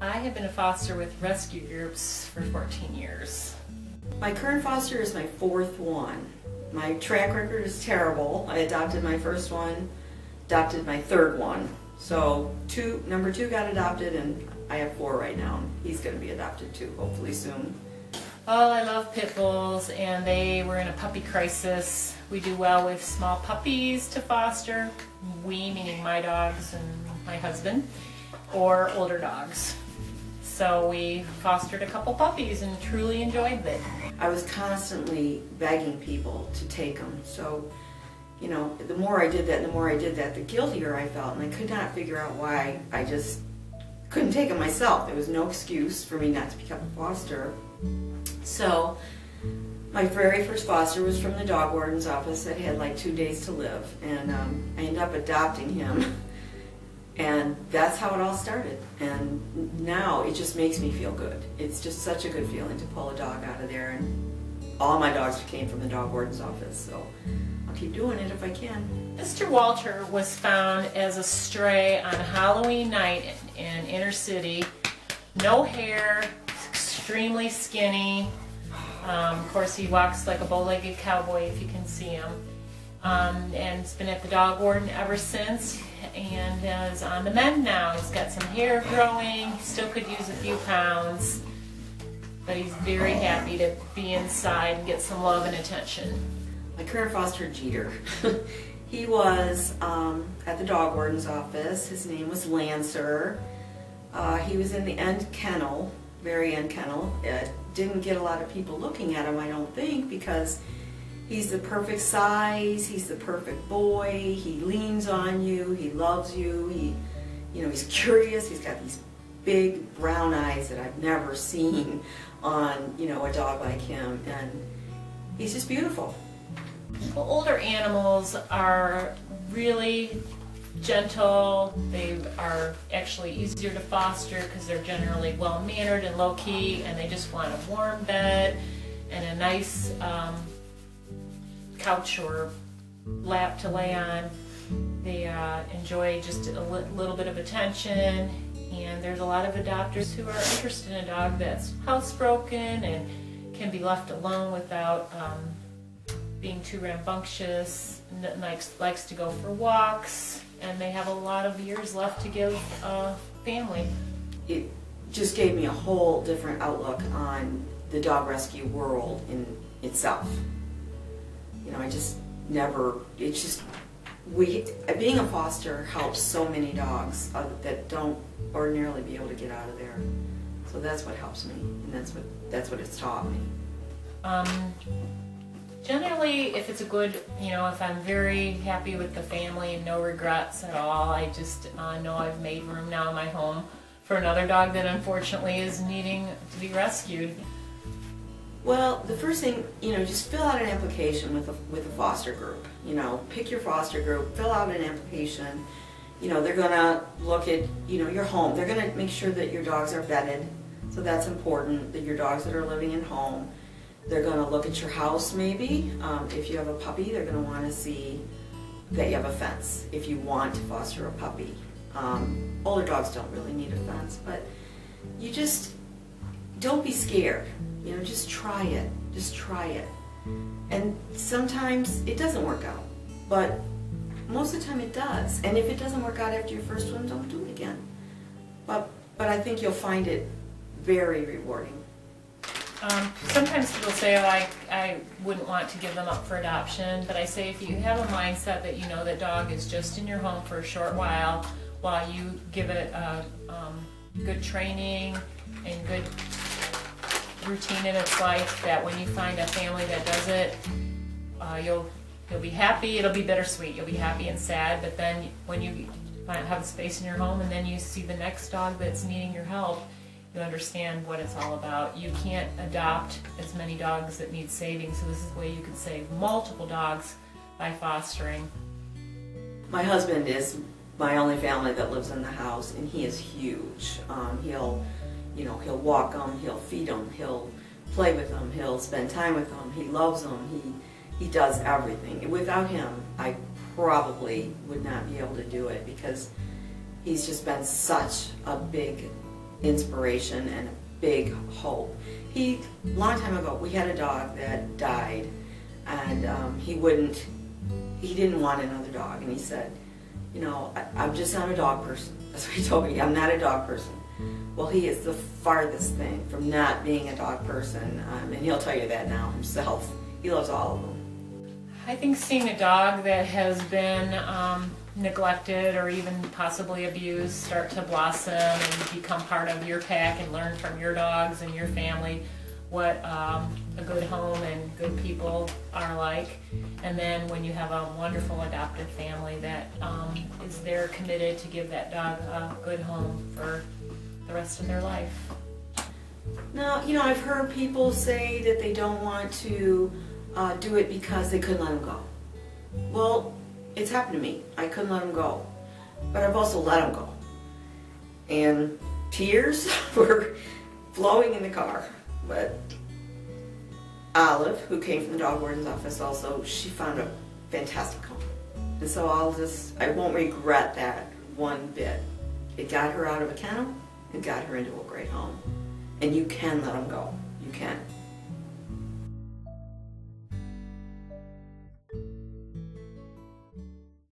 I have been a foster with rescue groups for 14 years. My current foster is my fourth one. My track record is terrible. I adopted my first one, adopted my third one. So number two got adopted, and I have four right now. He's going to be adopted too, hopefully soon. Oh, I love pit bulls, and they were in a puppy crisis. We do well with small puppies to foster. We, meaning my dogs and my husband, or older dogs. So we fostered a couple puppies and truly enjoyed it. I was constantly begging people to take them. So, you know, the more I did that, the guiltier I felt, and I could not figure out why I just couldn't take them myself. There was no excuse for me not to become a foster. So, my very first foster was from the dog warden's office that had like 2 days to live, and I ended up adopting him. And that's how it all started. And now it just makes me feel good. It's just such a good feeling to pull a dog out of there. And all my dogs came from the dog warden's office, so I'll keep doing it if I can. Mr. Walter was found as a stray on Halloween night in inner city. No hair, extremely skinny. Of course, he walks like a bow-legged cowboy if you can see him. And it's been at the dog warden ever since, and is on the mend now. He's got some hair growing. He still could use a few pounds, but he's very happy to be inside and get some love and attention. My current foster, Jeter. He was at the dog warden's office. His name was Lancer. He was in the end kennel, very end kennel. Didn't get a lot of people looking at him, I don't think, because he's the perfect size, he's the perfect boy, he leans on you, he loves you, he's curious, he's got these big brown eyes that I've never seen on, a dog like him, and he's just beautiful. Well, older animals are really gentle. They are actually easier to foster because they're generally well-mannered and low-key, and they just want a warm bed and a nice couch or lap to lay on. They enjoy just a little bit of attention, and there's a lot of adopters who are interested in a dog that's housebroken and can be left alone without being too rambunctious, likes to go for walks, and they have a lot of years left to give a family. It just gave me a whole different outlook on the dog rescue world in itself. I just never, being a foster helps so many dogs that don't ordinarily be able to get out of there. So that's what helps me, and that's what it's taught me. Generally, if it's a good, if I'm very happy with the family and no regrets at all, I just know I've made room now in my home for another dog that unfortunately is needing to be rescued. Well, the first thing, just fill out an application with a foster group. Pick your foster group, fill out an application. They're gonna look at, your home. They're gonna make sure that your dogs are bedded, so that's important, that your dogs that are living in home. They're gonna look at your house maybe. If you have a puppy, they're gonna wanna see that you have a fence if you want to foster a puppy. Older dogs don't really need a fence, but you just don't be scared. Just try it. Just try it. And sometimes it doesn't work out, but most of the time it does. And if it doesn't work out after your first one, don't do it again. But I think you'll find it very rewarding. Sometimes people say, oh, I wouldn't want to give them up for adoption, but I say if you have a mindset that that dog is just in your home for a short while you give it good training and good routine in its life, that when you find a family that does it, you'll be happy. It'll be bittersweet. You'll be happy and sad, but then when you have a space in your home and then you see the next dog that's needing your help, you understand what it's all about. You can't adopt as many dogs that need saving, so this is a way you can save multiple dogs by fostering. My husband is my only family that lives in the house, and he is huge. He'll walk them, he'll feed them, he'll play with them, he'll spend time with them, he loves them, he does everything. Without him, I probably would not be able to do it, because he's just been such a big inspiration and a big hope. Long time ago, we had a dog that died, and he didn't want another dog, and he said, you know, I'm just not a dog person. That's what he told me, I'm not a dog person. Well, he is the farthest thing from not being a dog person, and he'll tell you that now himself. He loves all of them. I think seeing a dog that has been neglected or even possibly abused start to blossom and become part of your pack and learn from your dogs and your family what a good home and good people are like. And then when you have a wonderful adoptive family that is there committed to give that dog a good home for the rest of their life. Now, you know, I've heard people say that they don't want to do it because they couldn't let him go. Well, it's happened to me. I couldn't let him go. But I've also let him go. And tears were flowing in the car. But Olive, who came from the dog warden's office also, she found a fantastic home. And so I won't regret that one bit. It got her out of a kennel, it got her into a great home. And you can let him go. You can.